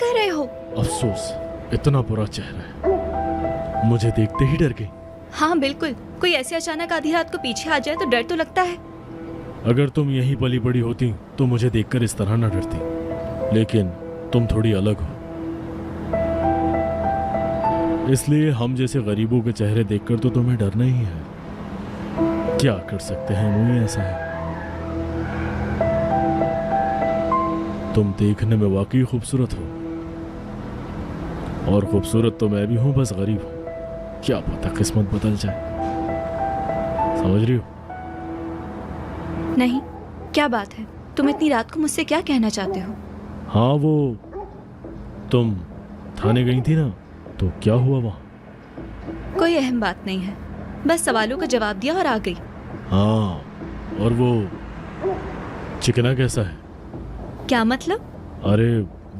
कह रहे हो? अफसोस, इतना बुरा चेहरा है, मुझे देखते ही डर गई। हाँ बिल्कुल, कोई ऐसे अचानक आधी रात को पीछे आ जाए तो डर तो लगता है। अगर तुम यहीं पली बड़ी होती तो मुझे देखकर इस तरह न डरती, लेकिन तुम थोड़ी अलग हो, इसलिए हम जैसे गरीबों के चेहरे देखकर तो तुम्हें डरना ही है। क्या कर सकते हैं, मुझे ऐसा है। तुम देखने में वाकई खूबसूरत हो, और खूबसूरत तो मैं भी हूं, बस गरीब हूं। क्या पता किस्मत बदल जाए, समझ रही हो? नहीं, क्या बात है? तुम इतनी रात को मुझसे क्या कहना चाहते हो? हाँ, वो तुम थाने गई थी ना, तो क्या हुआ वहाँ? कोई अहम बात नहीं है, बस सवालों का जवाब दिया और आ गई। हाँ, और वो चिकना कैसा है? क्या मतलब? अरे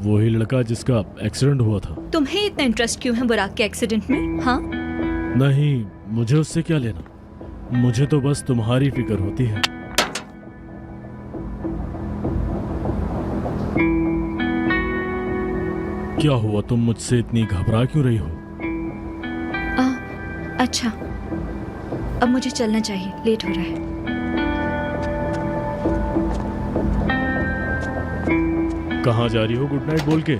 वही लड़का जिसका एक्सीडेंट हुआ था। तुम्हें इतना इंटरेस्ट क्यों है बुराक के एक्सीडेंट में? हाँ? नहीं, मुझे उससे क्या लेना, मुझे तो बस तुम्हारी फिक्र होती है। क्या हुआ, तुम मुझसे इतनी घबरा क्यों रही हो? अच्छा, अब मुझे चलना चाहिए, लेट हो रहा है। कहाँ जा रही हो गुड नाइट बोल के?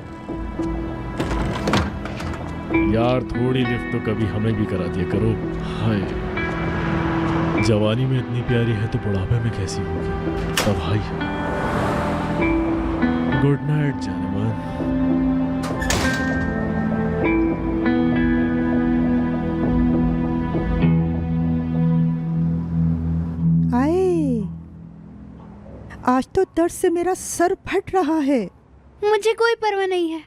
यार थोड़ी लिफ्ट तो कभी हमें भी करा दिया करो। हाय, जवानी में इतनी प्यारी है तो बुढ़ापे में कैसी होगी? तब हाय, गुड नाइट जानमान। आज तो दर्द से मेरा सर फट रहा है। मुझे कोई परवाह नहीं है।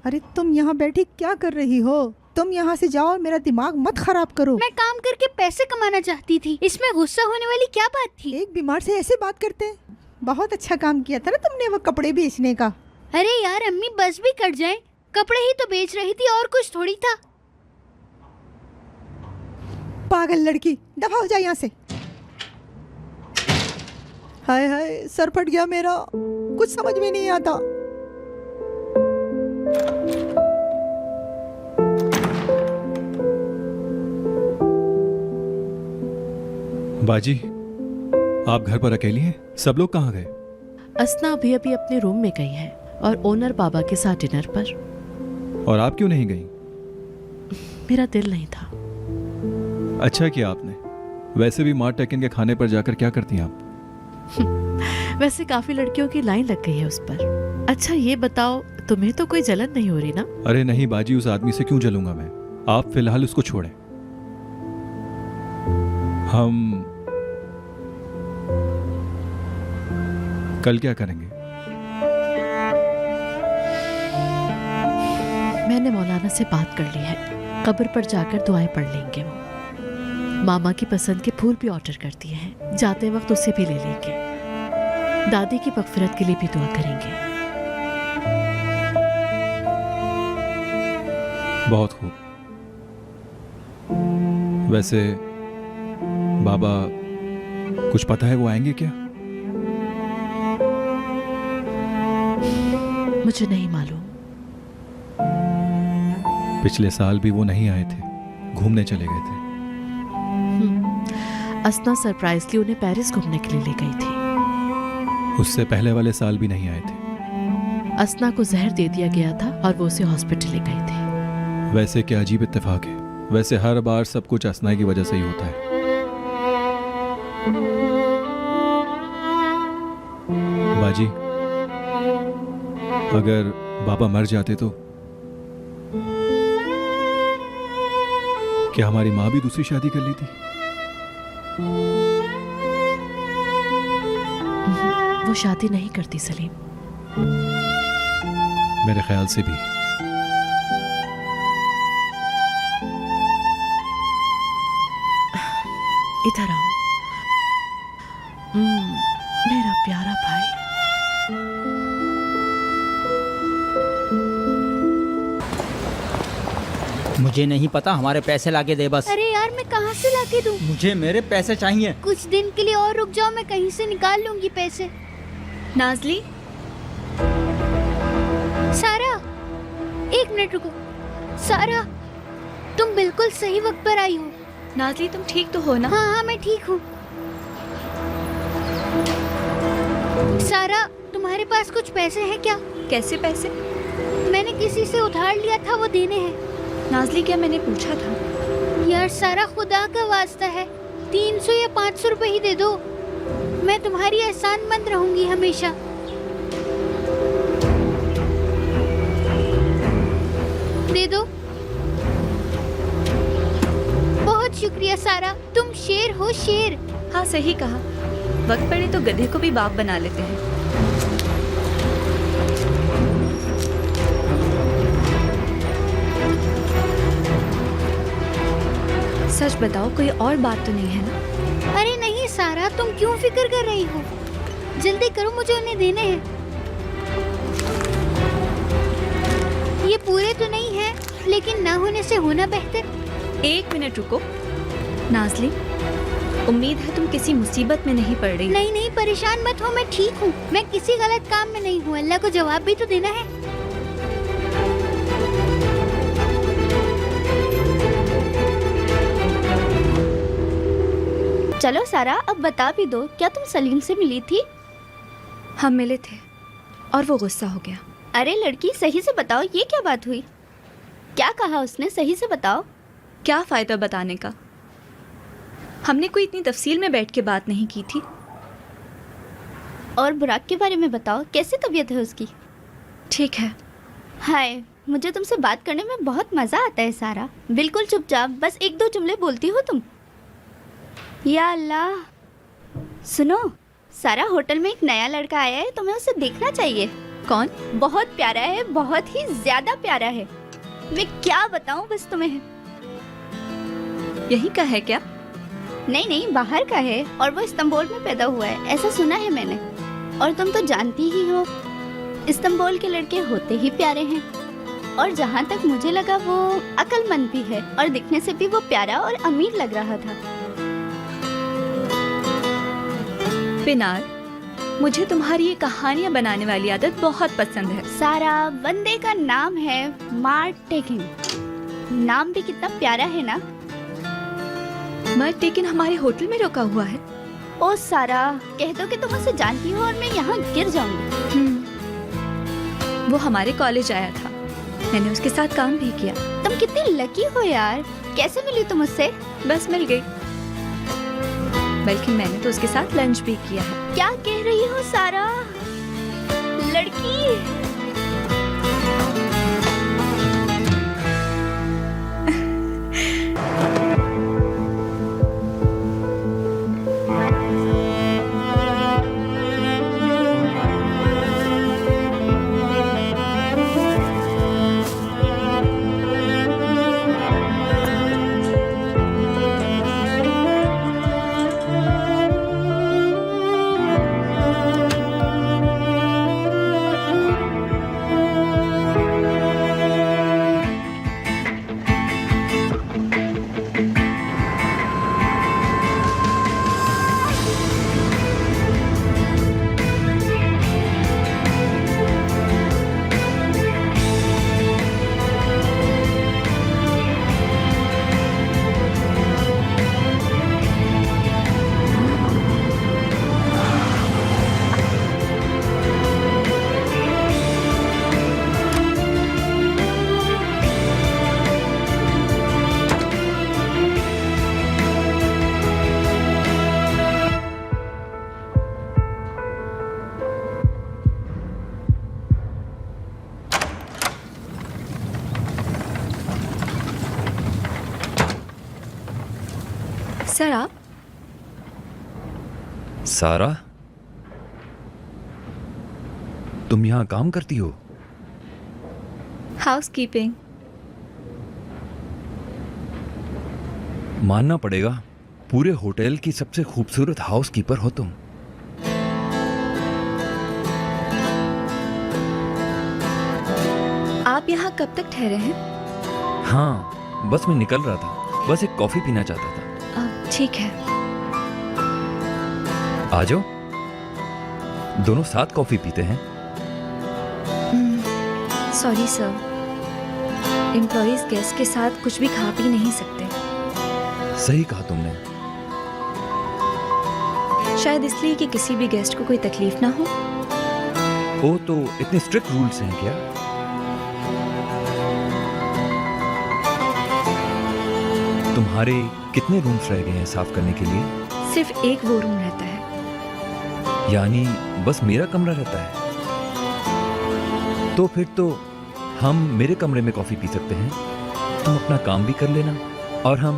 अरे तुम यहाँ बैठी क्या कर रही हो? तुम यहाँ से जाओ, मेरा दिमाग मत खराब करो। मैं काम करके पैसे कमाना चाहती थी, इसमें गुस्सा होने वाली क्या बात थी? एक बीमार से ऐसे बात करते हैं? बहुत अच्छा काम किया था ना तुमने वो कपड़े बेचने का। अरे यार अम्मी, बस भी कट जाए, कपड़े ही तो बेच रही थी और कुछ थोड़ी था। पागल लड़की, दफा हो जाए यहाँ से। हाय हाय, सर फट गया मेरा, कुछ समझ में नहीं आता। बाजी, आप घर पर अकेली हैं? सब लोग कहाँ गए? असना अभी अभी अपने रूम में गई है और ओनर बाबा के साथ डिनर पर। और आप क्यों नहीं गई? मेरा दिल नहीं था। अच्छा किया आपने। वैसे भी माँ टेकन के खाने पर जाकर क्या करती हैं आप? वैसे काफी लड़कियों की लाइन लग गई है उस पर। अच्छा ये बताओ, तुम्हें तो कोई जलन नहीं हो रही ना? अरे नहीं बाजी, उस आदमी से क्यों जलूंगा मैं। आप फिलहाल उसको छोड़ें। हम कल क्या करेंगे? मैंने मौलाना से बात कर ली है, कब्र पर जाकर दुआएं पढ़ लेंगे। वो मामा की पसंद के फूल भी ऑर्डर करती हैं, जाते वक्त उसे भी ले लेंगे। दादी की मग़फ़िरत के लिए भी दुआ करेंगे। बहुत खूब। वैसे बाबा, कुछ पता है वो आएंगे क्या? मुझे नहीं मालूम। पिछले साल भी वो नहीं आए थे, घूमने चले गए थे। असना सरप्राइजली उन्हें पेरिस घूमने के लिए ले गई थी। उससे पहले वाले साल भी नहीं आए थे। असना को जहर दे दिया गया था और वो उसे हॉस्पिटल ले गई थी। वैसे क्या अजीब इत्तेफाक है। वैसे हर बार सब कुछ असना की वजह से ही होता है। बाजी, अगर बाबा मर जाते तो क्या हमारी माँ भी दूसरी शादी कर लेती? वो शादी नहीं करती सलीम। मेरे ख्याल से भी। इधर आओ। मेरा प्यारा भाई। मुझे नहीं पता, हमारे पैसे लाके दे बस। अरे यार मैं कहाँ से लाके दूँ? मुझे मेरे पैसे चाहिए। कुछ दिन के लिए और रुक जाओ, मैं कहीं से निकाल लूंगी पैसे। नाज़ली, सारा, एक मिनट रुको। सारा, तुम बिल्कुल सही वक्त पर आई हो। नाज़ली तुम ठीक तो हो ना? हाँ हाँ, मैं ठीक हूँ। सारा, तुम्हारे पास कुछ पैसे हैं क्या? कैसे पैसे? मैंने किसी से उधार लिया था, वो देने हैं। नाज़ली क्या मैंने पूछा था? यार सारा, खुदा का वास्ता है, 300 या 500 रुपए ही दे दो। मैं तुम्हारी एहसानमंद रहूंगी हमेशा। दे दो। बहुत शुक्रिया सारा, तुम शेर हो, शेर। हाँ सही कहा, वक्त पड़े तो गधे को भी बाप बना लेते हैं। सच बताओ, कोई और बात तो नहीं है ना? अरे नहीं सारा, तुम क्यों फिक्र कर रही हो? जल्दी करो, मुझे उन्हें देने हैं। ये पूरे तो नहीं है, लेकिन ना होने से होना बेहतर। एक मिनट रुको नाज़ली, उम्मीद है तुम किसी मुसीबत में नहीं पड़ रही। नहीं नहीं, परेशान मत हो, मैं ठीक हूँ। मैं किसी गलत काम में नहीं हूँ। अल्लाह को जवाब भी तो देना है। चलो सारा, अब बता भी दो, क्या तुम सलीम से मिली थी? हम मिले थे और वो गुस्सा हो गया। अरे लड़की, सही से बताओ, ये क्या बात हुई? क्या कहा उसने? सही से बताओ। क्या फ़ायदा बताने का, हमने कोई इतनी तफसील में बैठ के बात नहीं की थी। और बुराक के बारे में बताओ, कैसी तबीयत है उसकी? ठीक है। हाय, मुझे तुमसे बात करने में बहुत मज़ा आता है सारा। बिल्कुल चुपचाप, बस 1-2 जुमले बोलती हो तुम। या अल्लाह। सुनो सारा, होटल में एक नया लड़का आया है, तुम्हें उसे देखना चाहिए। कौन? बहुत प्यारा है, बहुत ही ज्यादा प्यारा है। मैं क्या बताऊं बस तुम्हें। यही का है क्या? नहीं नहीं, बाहर का है और वो इस्तांबुल में पैदा हुआ है, ऐसा सुना है मैंने। और तुम तो जानती ही हो, इस्तांबुल के लड़के होते ही प्यारे हैं। और जहाँ तक मुझे लगा, वो अक्लमंद भी है और दिखने से भी वो प्यारा और अमीर लग रहा था। पिनार, मुझे तुम्हारी ये कहानियाँ बनाने वाली आदत बहुत पसंद है। सारा, बंदे का नाम है मार्ट टेकिन। नाम भी कितना प्यारा है ना। मर्द टेकिन हमारे होटल में रुका हुआ है। ओ सारा, कह दो कि तुम उसे जानती हो और मैं यहाँ गिर जाऊंगी। वो हमारे कॉलेज आया था, मैंने उसके साथ काम भी किया। तुम कितनी लकी हो यार। कैसे मिली तुम उससे? बस मिल गई, बल्कि मैंने तो उसके साथ लंच भी किया है। क्या कह रही हो सारा? लड़की? सर आप? सारा, तुम यहाँ काम करती हो? हाउसकीपिंग। मानना पड़ेगा, पूरे होटल की सबसे खूबसूरत हाउसकीपर हो तुम। आप यहाँ कब तक ठहरे हैं? हाँ, बस मैं निकल रहा था, बस एक कॉफी पीना चाहता था। ठीक है। आ जाओ, दोनों साथ कॉफी पीते हैं। सॉरी सर, एम्प्लॉयज गेस्ट के साथ कुछ भी खा पी नहीं सकते, सही कहा तुमने। शायद इसलिए कि किसी भी गेस्ट को कोई तकलीफ ना हो। ओ, तो इतने स्ट्रिक्ट रूल्स हैं क्या? तुम्हारे कितने रूम्स रह गए हैं साफ करने के लिए? सिर्फ एक वो रूम रहता है। यानी बस मेरा कमरा रहता है? तो फिर तो हम मेरे कमरे में कॉफी पी सकते हैं, तुम अपना काम भी कर लेना और हम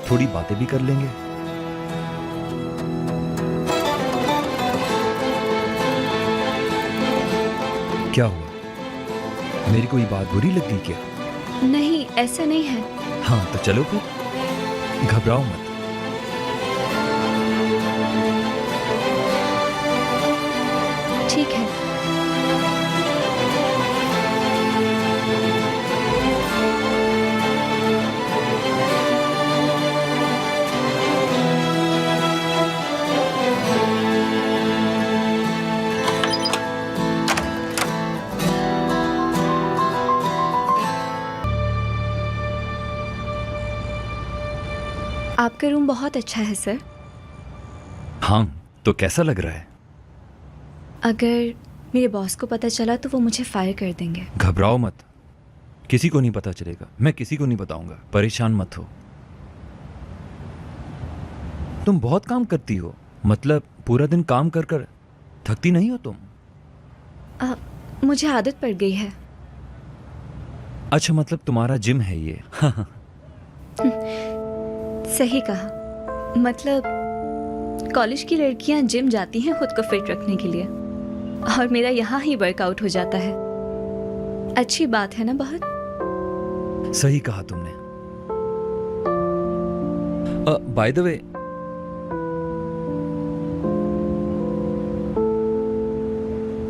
थोड़ी बातें भी कर लेंगे। क्या हुआ? मेरी कोई बात बुरी लग गई क्या? नहीं, ऐसा नहीं है। हाँ तो चलो फिर, घबराओ मत। ठीक है। आपका रूम बहुत अच्छा है सर। हाँ, तो कैसा लग रहा है? अगर मेरे बॉस को पता चला तो वो मुझे फायर कर देंगे। घबराओ मत, किसी को नहीं पता चलेगा, मैं किसी को नहीं बताऊंगा, परेशान मत हो। तुम बहुत काम करती हो, मतलब पूरा दिन काम कर कर थकती नहीं हो तुम? मुझे आदत पड़ गई है। अच्छा, मतलब तुम्हारा जिम है ये? सही कहा। मतलब कॉलेज की लड़कियां जिम जाती हैं खुद को फिट रखने के लिए, और मेरा यहाँ ही वर्कआउट हो जाता है। अच्छी बात है ना बहुत? सही कहा तुमने। बाय द वे,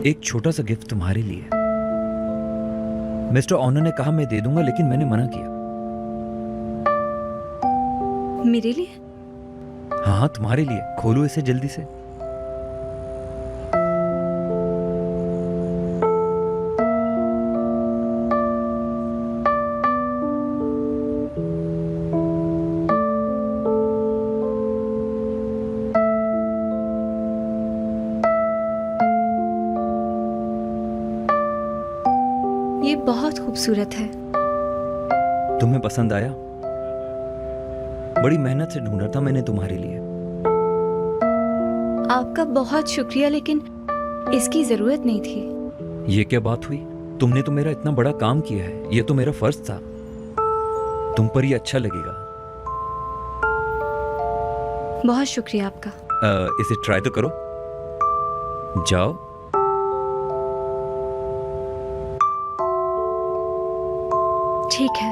एक छोटा सा गिफ्ट तुम्हारे लिए। मिस्टर ऑनर ने कहा मैं दे दूंगा, लेकिन मैंने मना किया। मेरे लिए? हाँ हाँ, तुम्हारे लिए। खोलो इसे जल्दी से। ये बहुत खूबसूरत है। तुम्हें पसंद आया? बड़ी मेहनत से ढूंढा था मैंने तुम्हारे लिए। आपका बहुत शुक्रिया, लेकिन इसकी जरूरत नहीं थी। ये क्या बात हुई? तुमने तो मेरा इतना बड़ा काम किया है, ये तो मेरा फर्ज था। तुम पर ये अच्छा लगेगा। बहुत शुक्रिया आपका। इसे ट्राई तो करो। जाओ। ठीक है।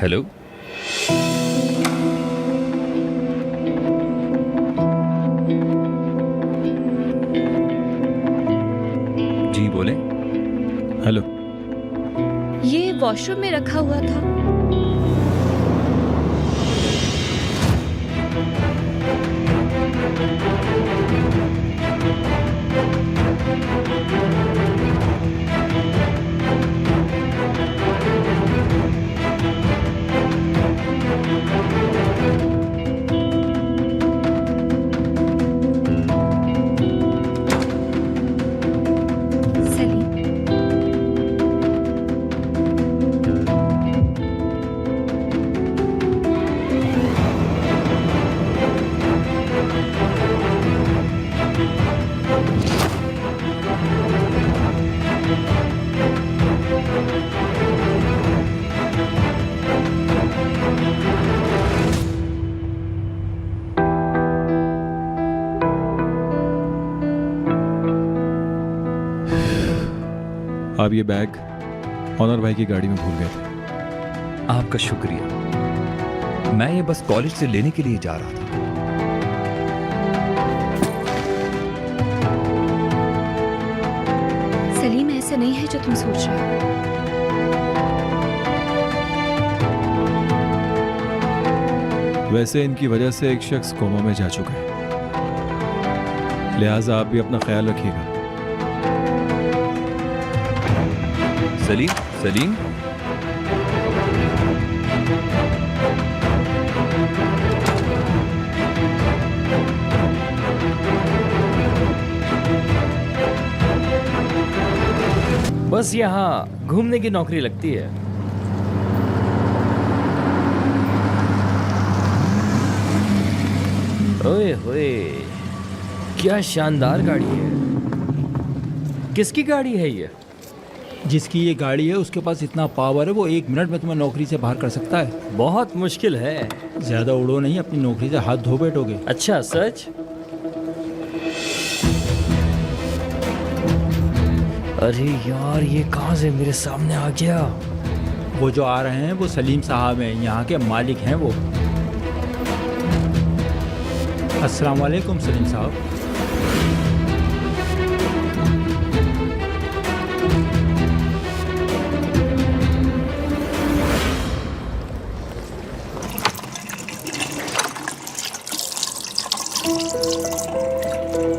हेलो। जी बोले। हेलो। ये वॉशरूम में रखा हुआ था। सलीम, आप ये बैग ऑनर भाई की गाड़ी में भूल गए थे। आपका शुक्रिया। मैं ये बस कॉलेज से लेने के लिए जा रहा था। सलीम, ऐसा नहीं है जो तुम सोच रहे हो। वैसे इनकी वजह से एक शख्स कोमा में जा चुका है, लिहाजा आप भी अपना ख्याल रखिएगा। सलीम, सलीम, बस यहाँ घूमने की नौकरी लगती है। ओए होए, क्या शानदार गाड़ी है। किसकी गाड़ी है ये? जिसकी ये गाड़ी है उसके पास इतना पावर है, वो 1 मिनट में तुम्हें नौकरी से बाहर कर सकता है। बहुत मुश्किल है। ज्यादा उड़ो नहीं, अपनी नौकरी से हाथ धो बैठोगे। अच्छा, सच? अरे यार, ये कहाँ से मेरे सामने आ गया? वो जो आ रहे हैं वो सलीम साहब हैं, यहाँ के मालिक हैं वो। अस्सलाम वालेकुम सलीम साहब।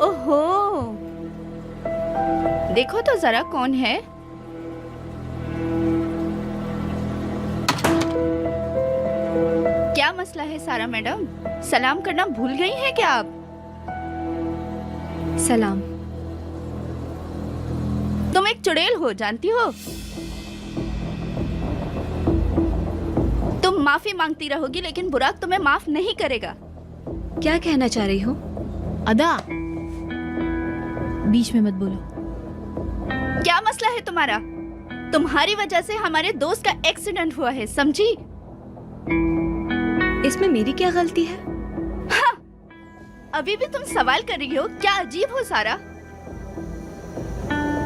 ओहो, देखो तो जरा कौन है। क्या मसला है सारा मैडम? सलाम करना भूल गई हैं क्या आप? सलाम। तुम एक चुड़ैल हो, जानती हो? तुम माफी मांगती रहोगी लेकिन बुराक तुम्हें माफ नहीं करेगा। क्या कहना चाह रही हो? अदा, बीच में मत बोलो। क्या मसला है तुम्हारा? तुम्हारी वजह से हमारे दोस्त का एक्सीडेंट हुआ है, समझी? इसमें मेरी क्या गलती है? हाँ, अभी भी तुम सवाल कर रही हो? क्या अजीब हो सारा।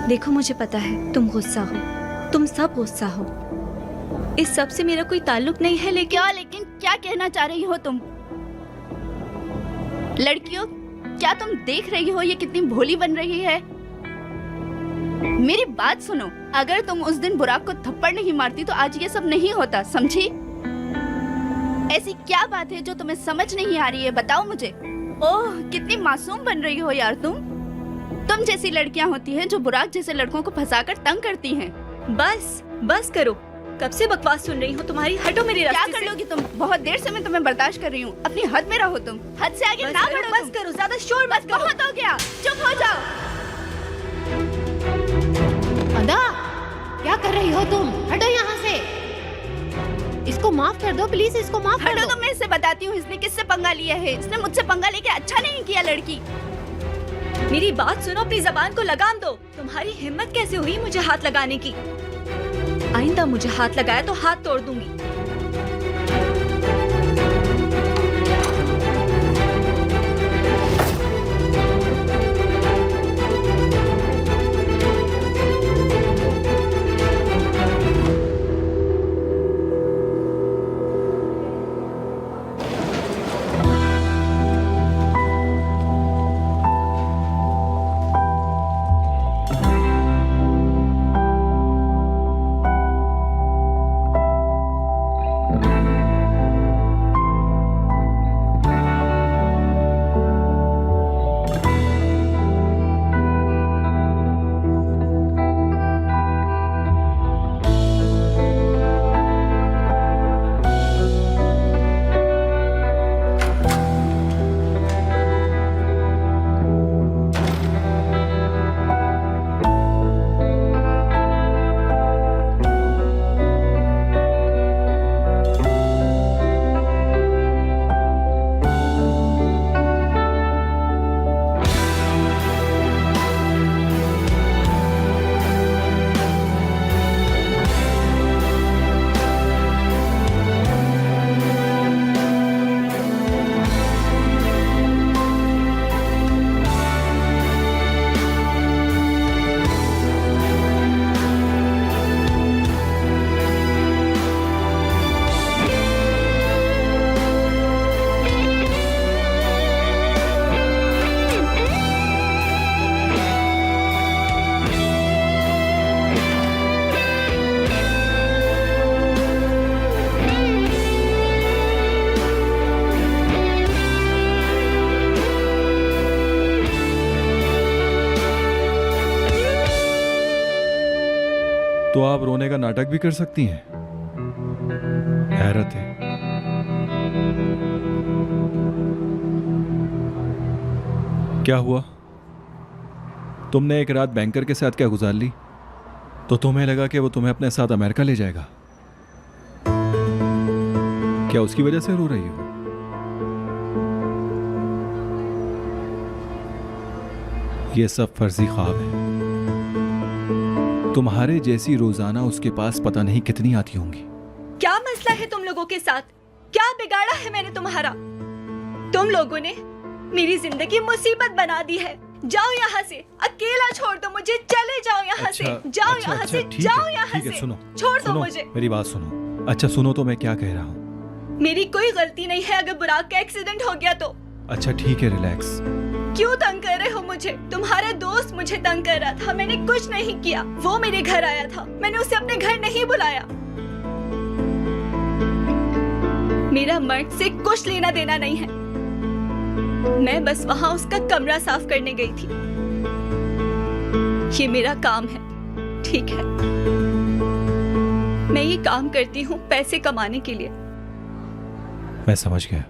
देखो, मुझे पता है तुम गुस्सा हो, तुम सब गुस्सा हो। इस सब से मेरा कोई ताल्लुक नहीं है, लेकिन क्या कहना चाह रही हो तुम? लड़कियों, क्या तुम देख रही हो ये कितनी भोली बन रही है? मेरी बात सुनो, अगर तुम उस दिन बुराक को थप्पड़ नहीं मारती तो आज ये सब नहीं होता, समझी? ऐसी क्या बात है जो तुम्हें समझ नहीं आ रही है, बताओ मुझे। ओह, कितनी मासूम बन रही हो यार तुम जैसी लड़कियां होती हैं जो बुराक जैसे लड़कों को फंसाकर तंग करती हैं। बस करो, कब से बकवास सुन रही हूँ तुम्हारी। हटो मेरे रास्ते से। क्या कर लोगी तुम? बहुत देर से मैं तुम्हें बर्दाश्त कर रही हूँ, अपनी हद में रहो तुम। हद से आगे ना बढ़ो। बस करो, ज्यादा शोर बस बहुत हो गया, चुप हो जाओ। अदा, क्या कर रही हो तुम? हटो यहाँ से। इसको माफ कर दो प्लीज, इसको माफ कर हटो दो। तो मैं इससे बताती हूँ इसने किससे पंगा लिया है। इसने मुझसे पंगा लेके अच्छा नहीं किया। लड़की, मेरी बात सुनो, अपनी जबान को लगाम दो। तुम्हारी हिम्मत कैसे हुई मुझे हाथ लगाने की? आइंदा मुझे हाथ लगाया तो हाथ तोड़ दूंगी। तो आप रोने का नाटक भी कर सकती हैं। हैरत है। क्या हुआ? तुमने एक रात बैंकर के साथ क्या गुजार ली, तो तुम्हें लगा कि वो तुम्हें अपने साथ अमेरिका ले जाएगा। क्या उसकी वजह से रो रही हो? ये सब फर्जी ख्वाब है। तुम्हारे जैसी रोजाना उसके पास पता नहीं कितनी आती होंगी। क्या मसला है तुम लोगों के साथ? क्या बिगाड़ा है मैंने तुम्हारा? तुम लोगों ने मेरी जिंदगी मुसीबत बना दी है। जाओ यहाँ से, अकेला छोड़ दो मुझे, चले जाओ यहाँ से, जाओ यहाँ से, जाओ यहाँ से, सुनो, छोड़ दो सुनो, मुझे। मेरी बात सुनो। अच्छा सुनो तो मैं क्या कह रहा हूँ। मेरी कोई गलती नहीं है अगर बुराक का एक्सीडेंट हो गया तो। अच्छा ठीक है, रिलैक्स। क्यों तंग कर रहे हो मुझे? तुम्हारा दोस्त मुझे तंग कर रहा था, मैंने कुछ नहीं किया। वो मेरे घर आया था, मैंने उसे अपने घर नहीं बुलाया। मेरा मर्द से कुछ लेना देना नहीं है। मैं बस वहां उसका कमरा साफ करने गई थी। ये मेरा काम है, ठीक है? मैं ये काम करती हूँ पैसे कमाने के लिए। मैं समझ गया।